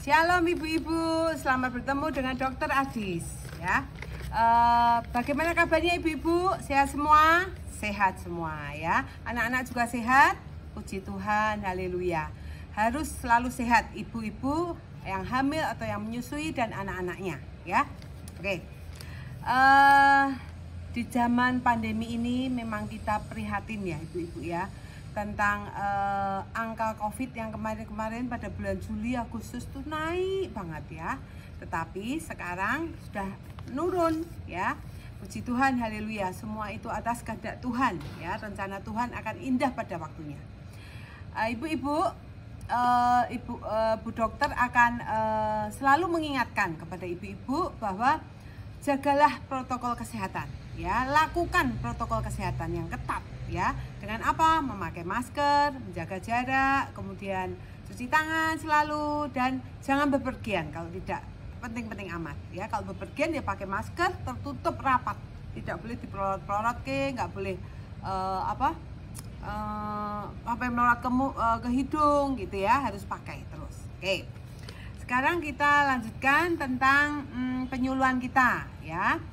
Shalom ibu-ibu, selamat bertemu dengan Dokter Adis ya. Bagaimana kabarnya ibu-ibu? Sehat semua? Sehat semua ya. Anak-anak juga sehat? Puji Tuhan, haleluya. Harus selalu sehat ibu-ibu yang hamil atau yang menyusui dan anak-anaknya ya. Oke. Di zaman pandemi ini memang kita prihatin ya ibu-ibu ya, tentang angka COVID yang kemarin-kemarin pada bulan Juli, Agustus tuh naik banget ya. Tetapi sekarang sudah nurun ya. Puji Tuhan, haleluya. Semua itu atas kehendak Tuhan ya. Rencana Tuhan akan indah pada waktunya. Ibu-ibu, Bu Dokter akan selalu mengingatkan kepada ibu-ibu bahwa jagalah protokol kesehatan ya. Lakukan protokol kesehatan yang ketat ya, dengan apa? Memakai masker, menjaga jarak, kemudian cuci tangan selalu, dan jangan bepergian kalau tidak penting-penting amat ya. Kalau bepergian ya pakai masker tertutup rapat, tidak boleh diperolot-perolot nggak boleh sampai melorot ke hidung gitu ya, harus pakai terus. Oke, sekarang kita lanjutkan tentang penyuluhan kita ya.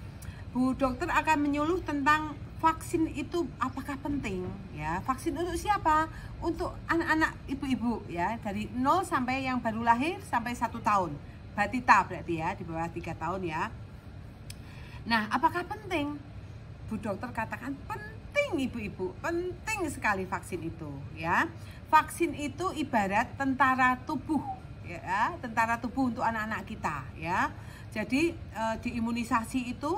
Bu Dokter akan menyuluh tentang vaksin itu apakah penting ya. Vaksin untuk siapa? Untuk anak-anak ibu-ibu ya, dari 0 sampai yang baru lahir sampai 1 tahun. Batita berarti ya, di bawah 3 tahun ya. Nah, apakah penting? Bu Dokter katakan penting ibu-ibu, penting sekali vaksin itu ya. Vaksin itu ibarat tentara tubuh ya, tentara tubuh untuk anak-anak kita ya. Jadi diimunisasi itu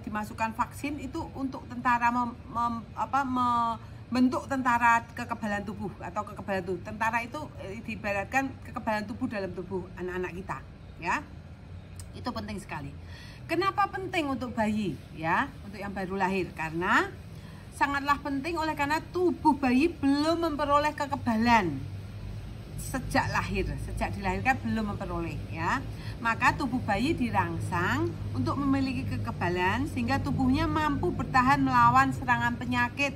dimasukkan vaksin itu untuk tentara membentuk tentara kekebalan tubuh atau kekebalan tubuh. Tentara itu diibaratkan kekebalan tubuh dalam tubuh anak-anak kita ya. Itu penting sekali. Kenapa penting untuk bayi ya, untuk yang baru lahir? Karena sangatlah penting oleh karena tubuh bayi belum memperoleh kekebalan sejak lahir, sejak dilahirkan belum memperoleh ya. Maka tubuh bayi dirangsang untuk memiliki kekebalan sehingga tubuhnya mampu bertahan melawan serangan penyakit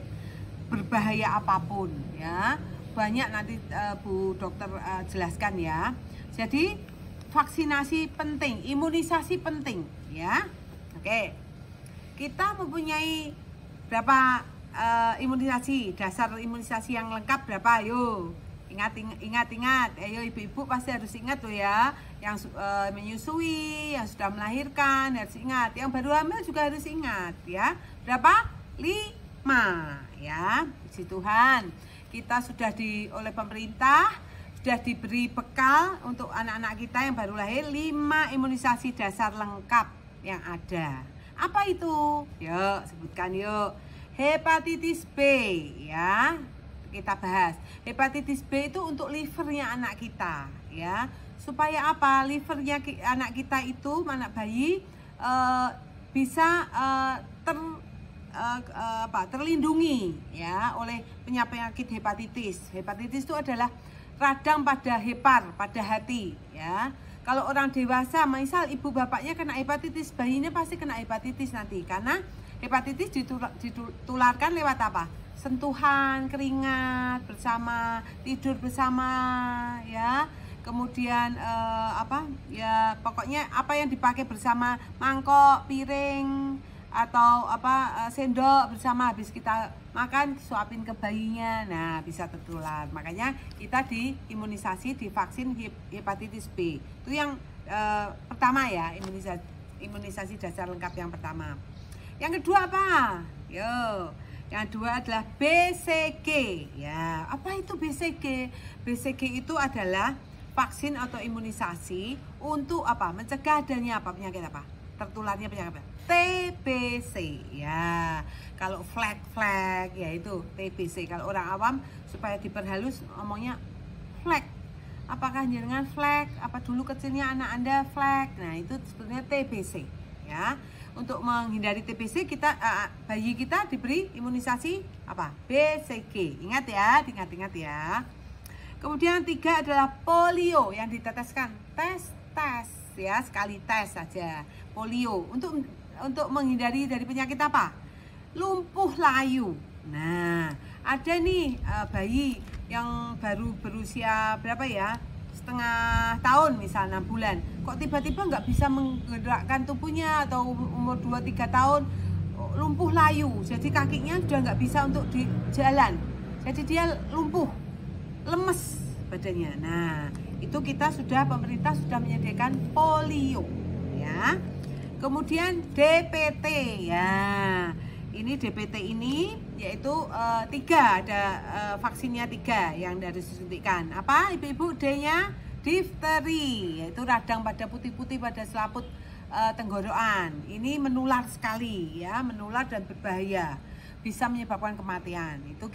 berbahaya apapun ya. Banyak nanti Bu Dokter jelaskan ya. Jadi vaksinasi penting, imunisasi penting ya. Oke, kita mempunyai berapa imunisasi, dasar imunisasi yang lengkap berapa? Ayo ingat, ayo ibu-ibu pasti harus ingat loh ya. Yang menyusui, yang sudah melahirkan harus ingat, yang baru hamil juga harus ingat ya. Berapa? 5 ya. Puji Tuhan, kita sudah oleh pemerintah sudah diberi bekal untuk anak-anak kita yang baru lahir 5 imunisasi dasar lengkap yang ada. Apa itu? Yuk sebutkan yuk. Hepatitis B ya, kita bahas. Hepatitis B itu untuk livernya anak kita ya. Supaya apa? Livernya anak kita itu, anak bayi bisa terlindungi ya oleh penyakit hepatitis. Hepatitis itu adalah radang pada hepar, pada hati ya. Kalau orang dewasa, misal ibu bapaknya kena hepatitis, bayinya pasti kena hepatitis nanti, karena hepatitis ditularkan lewat apa? Sentuhan, keringat bersama, tidur bersama ya. Kemudian ya pokoknya apa yang dipakai bersama, mangkok, piring atau sendok bersama, habis kita makan suapin ke bayinya, nah bisa tertular. Makanya kita diimunisasi, divaksin hepatitis B. Itu yang pertama ya, imunisasi dasar lengkap yang pertama. Yang kedua apa? Yo, yang kedua adalah BCG ya. Apa itu BCG? BCG itu adalah vaksin atau imunisasi untuk apa? Mencegah adanya apa? Penyakit apa? Tertularnya penyakit apa? TBC ya. Kalau flag ya itu TBC. Kalau orang awam supaya diperhalus ngomongnya flag. Apakah jenengan flag? Apa dulu kecilnya anak Anda flag? Nah, itu sebetulnya TBC ya. Untuk menghindari TBC kita bayi kita diberi imunisasi apa? BCG. Ingat ya, diingat-ingat ya. Kemudian 3 adalah polio yang diteteskan. Tes ya, sekali tes saja. Polio untuk menghindari dari penyakit apa? Lumpuh layu. Nah, ada nih bayi yang baru berusia berapa ya? setengah tahun, misal 6 bulan, kok tiba-tiba nggak bisa menggerakkan tubuhnya, atau umur 2-3 tahun lumpuh layu, jadi kakinya sudah nggak bisa untuk di jalan, jadi dia lumpuh, lemes badannya. Nah, itu pemerintah sudah menyediakan polio, ya. Kemudian DPT, ya. Ini DPT ini yaitu 3, ada vaksinnya 3 yang harus disuntikan. Apa ibu-ibu? D-nya difteri, yaitu radang pada putih-putih pada selaput tenggorokan. Ini menular sekali, ya, menular dan berbahaya, bisa menyebabkan kematian. Itu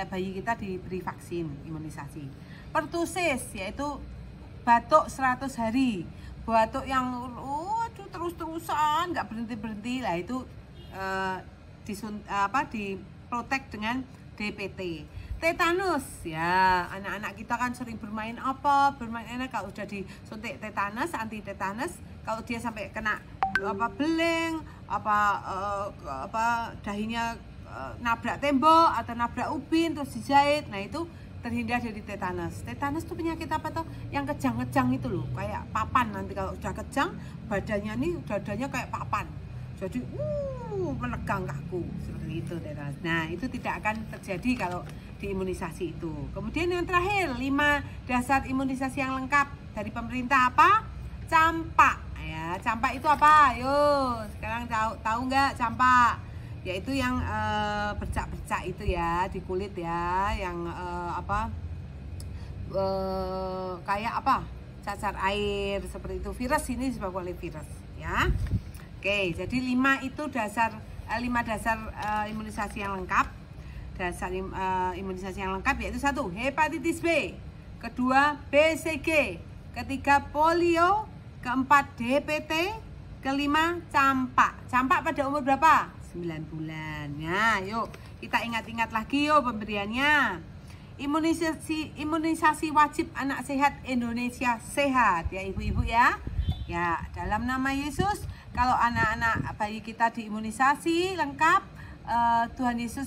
bayi kita diberi vaksin imunisasi. Pertusis, yaitu batuk 100 hari, batuk yang terus-terusan nggak berhenti-berhenti, lah itu diprotek dengan DPT. Tetanus, ya, anak-anak kita kan sering bermain enak, kalau udah disuntik tetanus, anti tetanus, kalau dia sampai kena beleng, dahinya nabrak tembok atau nabrak ubin terus dijahit, nah itu terhindar dari tetanus. Tetanus itu penyakit apa tuh? Yang kejang-kejang itu loh, kayak papan. Nanti kalau udah kejang, dadanya kayak papan. Jadi menegang kaku seperti itu tetanus. Nah, itu tidak akan terjadi kalau diimunisasi itu. Kemudian yang terakhir, 5 dasar imunisasi yang lengkap dari pemerintah apa? Campak. Ya, campak itu apa? Yuk, sekarang tahu nggak campak? Yaitu yang bercak-bercak itu ya di kulit ya, yang kayak cacar air seperti itu. Virus ini disebabkan oleh virus, ya. Oke, jadi 5 dasar imunisasi yang lengkap. Dasar imunisasi yang lengkap yaitu 1, hepatitis B, kedua BCG, ketiga polio, keempat DPT, kelima campak. Campak pada umur berapa? 9 bulan. Nah, yuk kita ingat-ingat lagi yuk pemberiannya. Imunisasi wajib anak sehat Indonesia sehat, ya ibu-ibu ya. Ya, dalam nama Yesus, kalau anak-anak bayi kita diimunisasi lengkap, Tuhan Yesus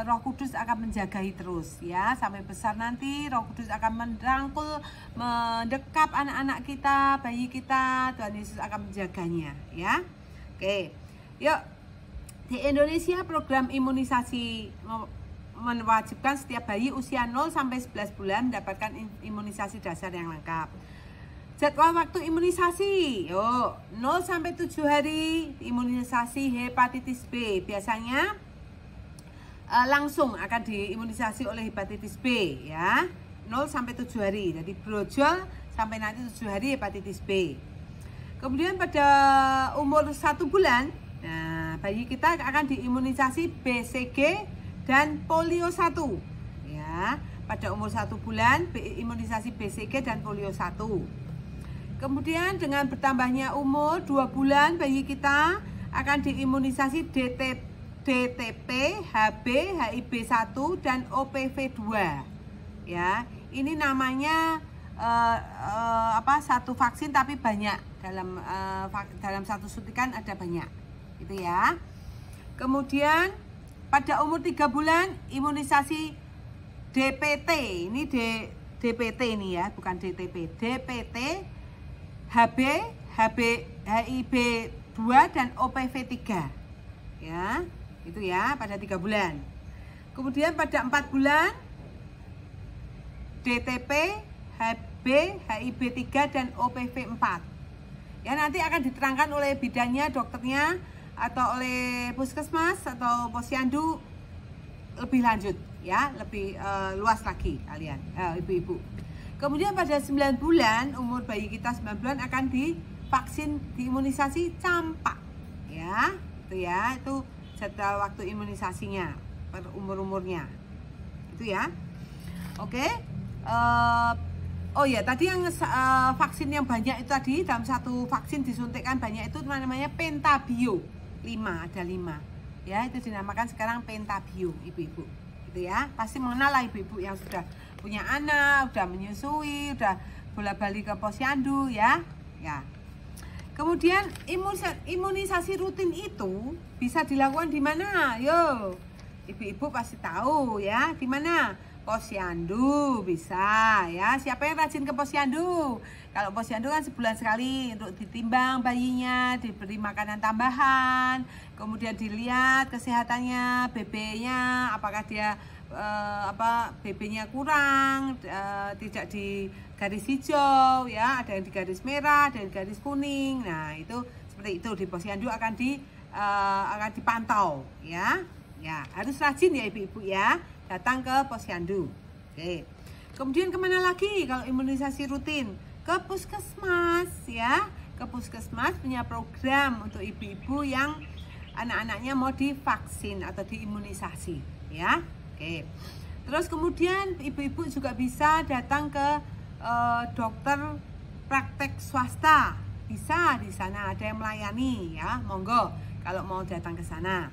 Roh Kudus akan menjagai terus, ya, sampai besar nanti. Roh Kudus akan merangkul, mendekap anak-anak kita, bayi kita. Tuhan Yesus akan menjaganya, ya. Oke, yuk. Di Indonesia program imunisasi mewajibkan setiap bayi usia 0 sampai 11 bulan mendapatkan imunisasi dasar yang lengkap. Jadwal waktu imunisasi, yuk, 0 sampai 7 hari imunisasi hepatitis B. Biasanya langsung akan diimunisasi oleh hepatitis B, ya. 0 sampai 7 hari. Jadi brojol sampai nanti 7 hari hepatitis B. Kemudian pada umur 1 bulan, nah, bayi kita akan diimunisasi BCG dan polio 1. Ya, pada umur 1 bulan imunisasi BCG dan polio 1. Kemudian dengan bertambahnya umur 2 bulan, bayi kita akan diimunisasi DTP, HB, HIB1 dan OPV2. Ya, ini namanya satu vaksin tapi banyak, dalam satu suntikan ada banyak. Itu ya. Kemudian pada umur 3 bulan imunisasi DPT. Ini DPT ini ya, bukan DTP. DPT, HB, HIB2 dan OPV3. Ya, itu ya pada 3 bulan. Kemudian pada 4 bulan DTP, HB, HIB3 dan OPV4. Ya, nanti akan diterangkan oleh bidannya, dokternya, atau oleh puskesmas atau posyandu lebih lanjut, ya, lebih luas lagi kalian, ibu-ibu. Kemudian pada 9 bulan, umur bayi kita 9 bulan akan divaksin, diimunisasi campak, ya, itu jadwal waktu imunisasinya per umur-umurnya, itu ya. Oke, oh ya, tadi yang vaksin yang banyak itu tadi, dalam satu vaksin disuntikkan banyak itu namanya pentabio, 5, ada 5, ya, itu dinamakan sekarang pentabio, ibu-ibu. Gitu ya, pasti mengenal lah ibu-ibu yang sudah punya anak, udah menyusui, udah bolak-balik ke posyandu, ya. Kemudian imunisasi rutin itu bisa dilakukan di mana? Yo, ibu-ibu pasti tahu ya, di mana? posyandu bisa ya. Siapa yang rajin ke posyandu? Kalau posyandu kan sebulan sekali untuk ditimbang bayinya, diberi makanan tambahan, kemudian dilihat kesehatannya, BB-nya, apakah dia BB-nya kurang, tidak di garis hijau ya, ada yang di garis merah, ada yang di garis kuning. Nah itu seperti itu di posyandu akan dipantau ya. Ya harus rajin ya ibu-ibu ya, datang ke posyandu. Oke. Kemudian kemana lagi kalau imunisasi rutin? Ke puskesmas ya. Ke puskesmas punya program untuk ibu-ibu yang anak-anaknya mau divaksin atau diimunisasi ya. Oke. Terus kemudian ibu-ibu juga bisa datang ke dokter praktek swasta. Bisa di sana ada yang melayani ya. Monggo kalau mau datang ke sana.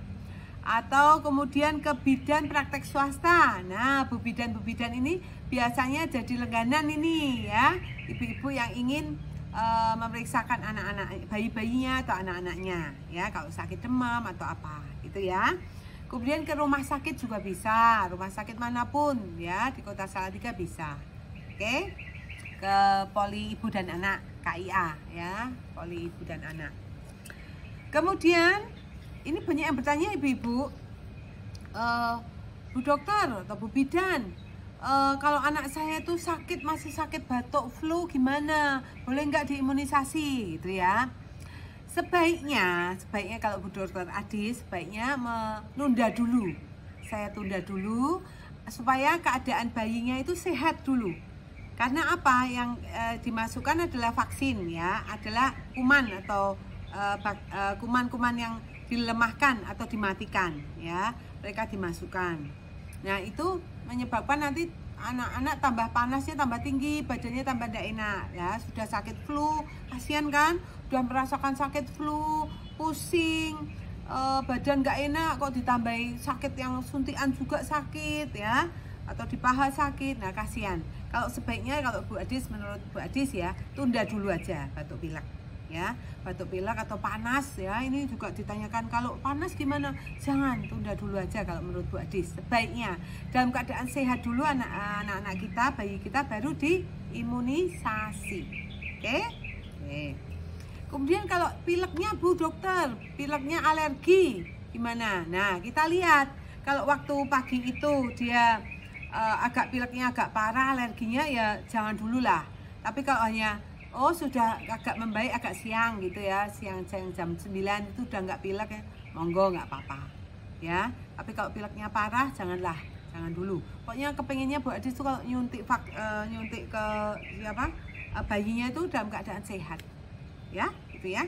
Atau kemudian ke bidan praktek swasta. Nah, bu bidan ini biasanya jadi langganan ini ya, ibu-ibu yang ingin memeriksakan anak-anak, bayi-bayinya atau anak-anaknya ya, kalau sakit demam atau apa gitu ya. Kemudian ke rumah sakit juga bisa, rumah sakit manapun ya, di Kota Salatiga bisa. Oke. Ke Poli Ibu dan Anak, KIA ya, Poli Ibu dan Anak. Kemudian ini banyak yang bertanya ibu-ibu, Bu dokter atau Bu bidan, kalau anak saya tuh masih sakit batuk flu gimana? Boleh nggak diimunisasi gitu ya? Sebaiknya kalau Bu dokter Adis sebaiknya menunda dulu. Saya tunda dulu supaya keadaan bayinya itu sehat dulu. Karena apa? Yang dimasukkan adalah vaksin ya, adalah kuman atau kuman-kuman yang dilemahkan atau dimatikan ya, mereka dimasukkan. Nah itu menyebabkan nanti anak-anak tambah panasnya tambah tinggi, badannya tambah tidak enak ya, sudah sakit flu, kasihan kan, sudah merasakan sakit flu, pusing, badan nggak enak, kok ditambahi sakit yang suntikan juga sakit ya, atau di paha sakit. Nah kasihan. Kalau sebaiknya kalau Bu Adis, menurut Bu Adis ya, tunda dulu aja batuk pilek ya, batuk pilek atau panas ya, ini juga ditanyakan kalau panas gimana, jangan, tunda dulu aja kalau menurut Bu Adis. Sebaiknya dalam keadaan sehat dulu anak-anak kita, bayi kita, baru diimunisasi. Oke? Kemudian kalau pileknya Bu dokter, pileknya alergi gimana? Nah kita lihat, kalau waktu pagi itu dia pileknya agak parah, alerginya ya jangan dulu lah. Tapi kalau hanya sudah agak membaik agak siang gitu ya, siang jam 9 itu udah nggak pilek ya, monggo nggak apa-apa ya. Tapi kalau pileknya parah jangan dulu. Pokoknya kepengennya Bu Adis tuh kalau nyuntik ke bayinya itu dalam keadaan sehat ya, gitu ya.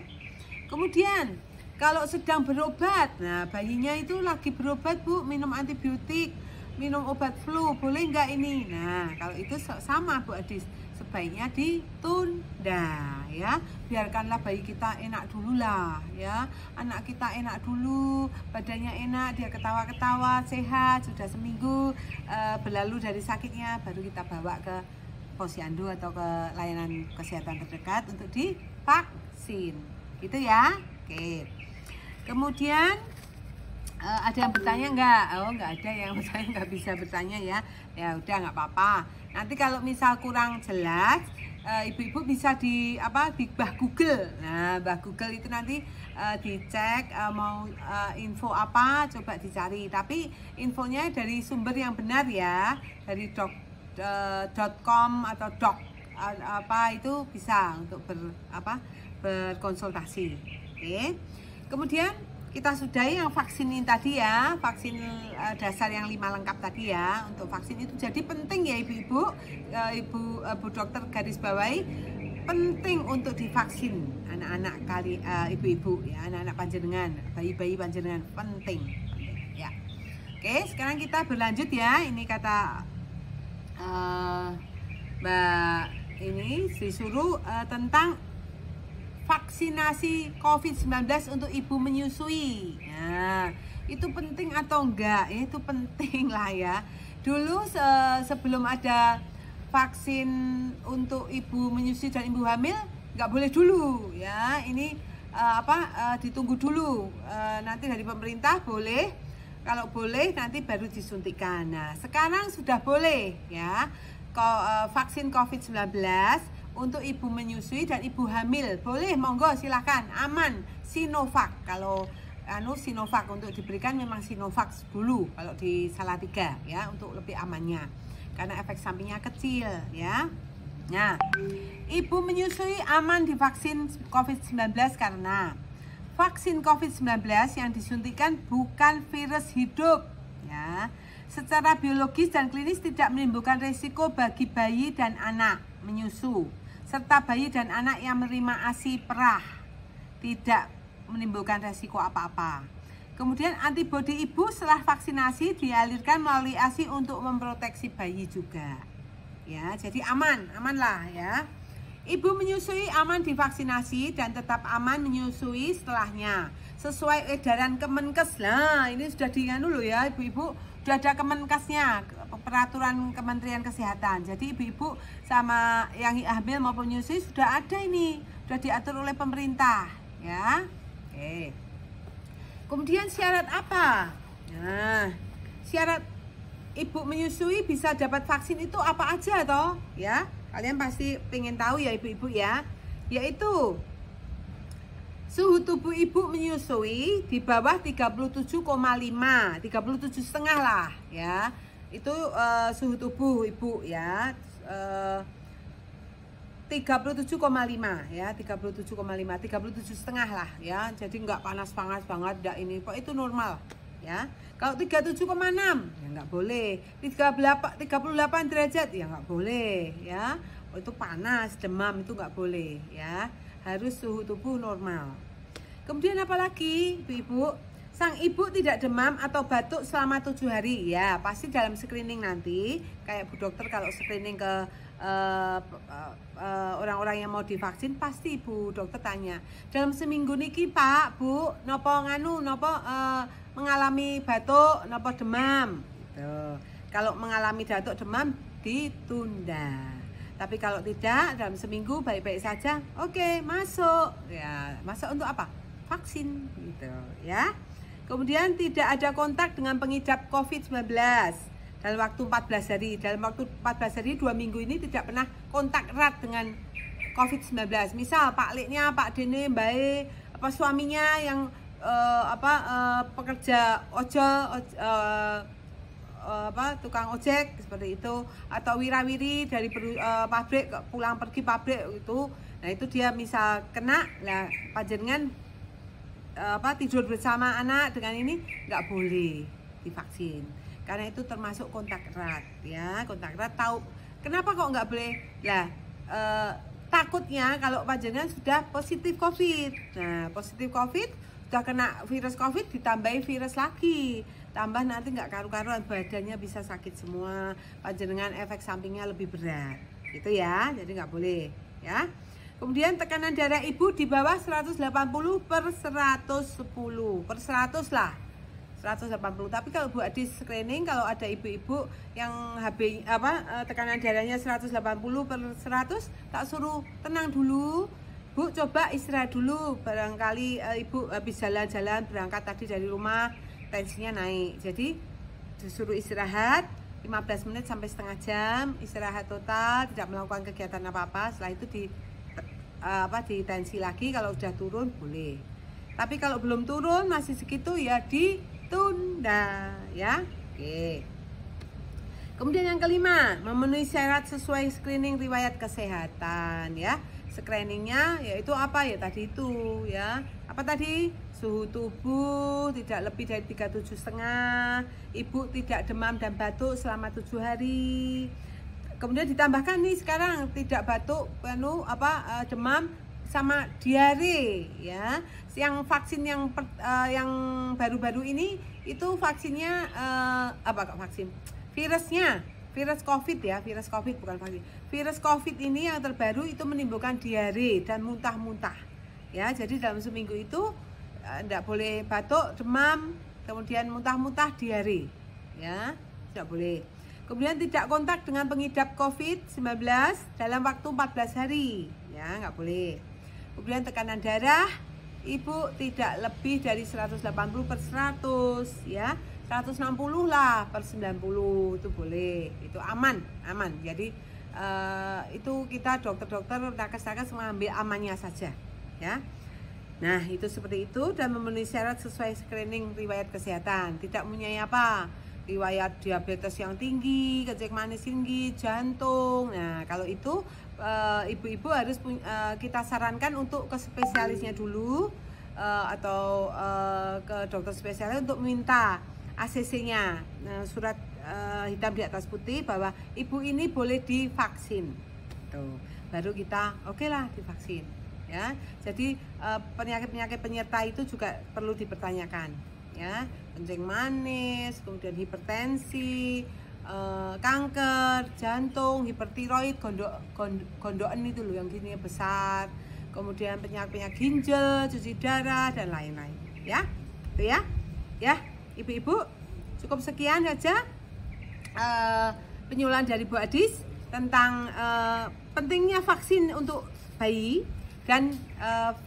Kemudian kalau sedang berobat, nah bayinya itu lagi berobat Bu, minum antibiotik, minum obat flu, boleh nggak ini? Nah kalau itu sama Bu Adis, sebaiknya ditunda ya, biarkanlah bayi kita enak dulu lah ya, anak kita enak dulu, badannya enak, dia ketawa-ketawa, sehat, sudah seminggu berlalu dari sakitnya, baru kita bawa ke posyandu atau ke layanan kesehatan terdekat untuk divaksin gitu ya. Oke. Kemudian ada yang bertanya nggak? Nggak ada yang bertanya, nggak bisa bertanya ya. Ya udah nggak apa-apa. Nanti kalau misal kurang jelas, ibu-ibu bisa di Bah Google. Nah, Bah Google itu nanti dicek mau info apa, coba dicari. Tapi infonya dari sumber yang benar ya, dari .com atau doc itu bisa untuk berkonsultasi. Oke. Kemudian kita sudahi yang vaksin ini tadi ya, vaksin dasar yang 5 lengkap tadi ya. Untuk vaksin itu jadi penting ya ibu-ibu, Bu dokter garis bawahi, penting untuk divaksin anak-anak ibu-ibu ya, anak-anak panjenengan, bayi-bayi panjenengan, penting ya. Oke, sekarang kita berlanjut ya. Ini kata Mbak ini disuruh tentang vaksinasi COVID-19 untuk ibu menyusui. Nah, itu penting atau enggak? Itu penting lah ya. Dulu sebelum ada vaksin untuk ibu menyusui dan ibu hamil, nggak boleh dulu ya. Ini ditunggu dulu. Nanti dari pemerintah boleh Kalau boleh nanti baru disuntikan. Nah, sekarang sudah boleh ya. Vaksin COVID-19 untuk ibu menyusui dan ibu hamil. Boleh, monggo silahkan, aman. Sinovac, kalau Sinovac untuk diberikan memang Sinovac dulu kalau di Salatiga ya, untuk lebih amannya. Karena efek sampingnya kecil ya. Nah, ibu menyusui aman divaksin COVID-19 karena vaksin COVID-19 yang disuntikan bukan virus hidup ya. Secara biologis dan klinis tidak menimbulkan risiko bagi bayi dan anak menyusu, serta bayi dan anak yang menerima ASI perah tidak menimbulkan risiko apa-apa. Kemudian antibodi ibu setelah vaksinasi dialirkan melalui ASI untuk memproteksi bayi juga. Ya, jadi aman lah ya. Ibu menyusui aman divaksinasi dan tetap aman menyusui setelahnya. Sesuai edaran Kemenkes. Nah, ini sudah diinganu loh ya, ibu-ibu. Sudah ada Kemenkesnya, peraturan Kementerian Kesehatan. Jadi ibu-ibu sama yang hamil maupun menyusui sudah ada ini. Sudah diatur oleh pemerintah, ya. Oke. Kemudian syarat apa? Nah, syarat ibu menyusui bisa dapat vaksin itu apa aja toh? Ya, kalian pasti pengen tahu ya ibu-ibu ya. Yaitu suhu tubuh ibu menyusui di bawah 37,5, 37,5 lah ya. Itu suhu tubuh ibu ya. 37,5 ya, 37,5, 37,5 lah ya. Jadi nggak panas-panas banget, enggak ini, kok itu normal ya. Kalau 37,6 ya nggak boleh, 38 derajat ya nggak boleh ya. Oh, itu panas, demam itu nggak boleh ya. Harus suhu tubuh normal. Kemudian apalagi ibu-ibu, sang ibu tidak demam atau batuk selama 7 hari ya. Pasti dalam screening nanti, kayak Bu Dokter kalau screening ke orang-orang yang mau divaksin, pasti Bu Dokter tanya, dalam seminggu niki Pak, Bu, nopo mengalami batuk, nopo demam gitu. Kalau mengalami batuk demam ditunda. Tapi kalau tidak, dalam seminggu baik-baik saja, oke, masuk ya. Masuk untuk apa? Vaksin gitu ya. Kemudian tidak ada kontak dengan pengidap COVID-19 dalam waktu 14 hari. Dalam waktu 14 hari 2 minggu ini tidak pernah kontak erat dengan COVID-19. Misal Pak Leknya, Pak Dene, Mbak apa suaminya yang pekerja tukang ojek seperti itu, atau wirawiri dari pabrik pulang pergi pabrik itu. Nah, itu dia misal kena lah, panjenengan tidur bersama anak dengan ini nggak boleh divaksin karena itu termasuk kontak erat ya. Kontak erat, tahu kenapa kok nggak boleh lah? Takutnya kalau panjenengan sudah positif COVID. Nah, positif COVID sudah kena virus COVID, ditambahi virus lagi, tambah nanti nggak karu-karuan, badannya bisa sakit semua, panjenengan efek sampingnya lebih berat gitu ya. Jadi nggak boleh ya. Kemudian tekanan darah ibu di bawah 180/110/100 lah, 180. Tapi kalau Bu Adi screening, kalau ada ibu-ibu yang tekanan darahnya 180/100, tak suruh tenang dulu, Bu, coba istirahat dulu. Barangkali ibu habis jalan-jalan berangkat tadi dari rumah, tensinya naik. Jadi disuruh istirahat 15 menit sampai setengah jam, istirahat total, tidak melakukan kegiatan apa-apa. Setelah itu ditensi lagi. Kalau udah turun boleh. Tapi kalau belum turun masih segitu ya ditunda ya. Oke. Kemudian yang kelima, memenuhi syarat sesuai screening riwayat kesehatan ya. Screeningnya yaitu apa ya tadi itu ya. Apa tadi? Suhu tubuh tidak lebih dari 37,5, ibu tidak demam dan batuk selama 7 hari. Kemudian ditambahkan nih sekarang tidak batuk, demam sama diare ya. Yang vaksin yang baru-baru ini itu vaksinnya virusnya, virus COVID ya, virus COVID bukan vaksin. Virus COVID ini yang terbaru itu menimbulkan diare dan muntah-muntah ya. Jadi dalam seminggu itu tidak boleh batuk, demam, kemudian muntah-muntah, diare ya, tidak boleh. Kemudian tidak kontak dengan pengidap COVID-19 dalam waktu 14 hari ya, nggak boleh. Kemudian tekanan darah ibu tidak lebih dari 180/100 ya. 160 lah per 90 itu boleh, itu aman. Jadi itu kita dokter-dokter, nakes-nakes mengambil amannya saja ya. Nah itu seperti itu, dan memenuhi syarat sesuai screening riwayat kesehatan. Tidak mempunyai apa, riwayat diabetes yang tinggi, kecek manis tinggi, jantung. Nah kalau itu ibu-ibu harus kita sarankan untuk ke spesialisnya dulu, atau ke dokter spesialis untuk minta ACC-nya, surat hitam di atas putih bahwa ibu ini boleh divaksin. Tuh, baru kita oke lah divaksin ya. Jadi penyakit-penyakit penyerta itu juga perlu dipertanyakan ya, kencing manis, kemudian hipertensi, kanker, jantung, hipertiroid, gondokan itu loh yang gini besar, kemudian penyakit ginjal, cuci darah dan lain-lain ya. Itu ya ibu-ibu, cukup sekian saja penyuluhan dari Bu Adis tentang pentingnya vaksin untuk bayi dan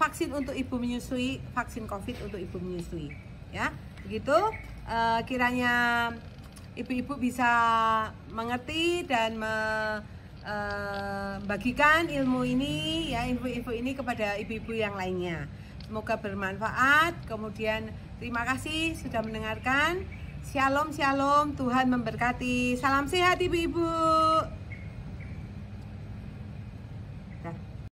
vaksin untuk ibu menyusui, vaksin COVID untuk ibu menyusui ya. Begitu kiranya ibu-ibu bisa mengerti dan membagikan ilmu ini ya, info-info ini kepada ibu-ibu yang lainnya. Semoga bermanfaat. Kemudian terima kasih sudah mendengarkan. Shalom, Tuhan memberkati. Salam sehat ibu-ibu.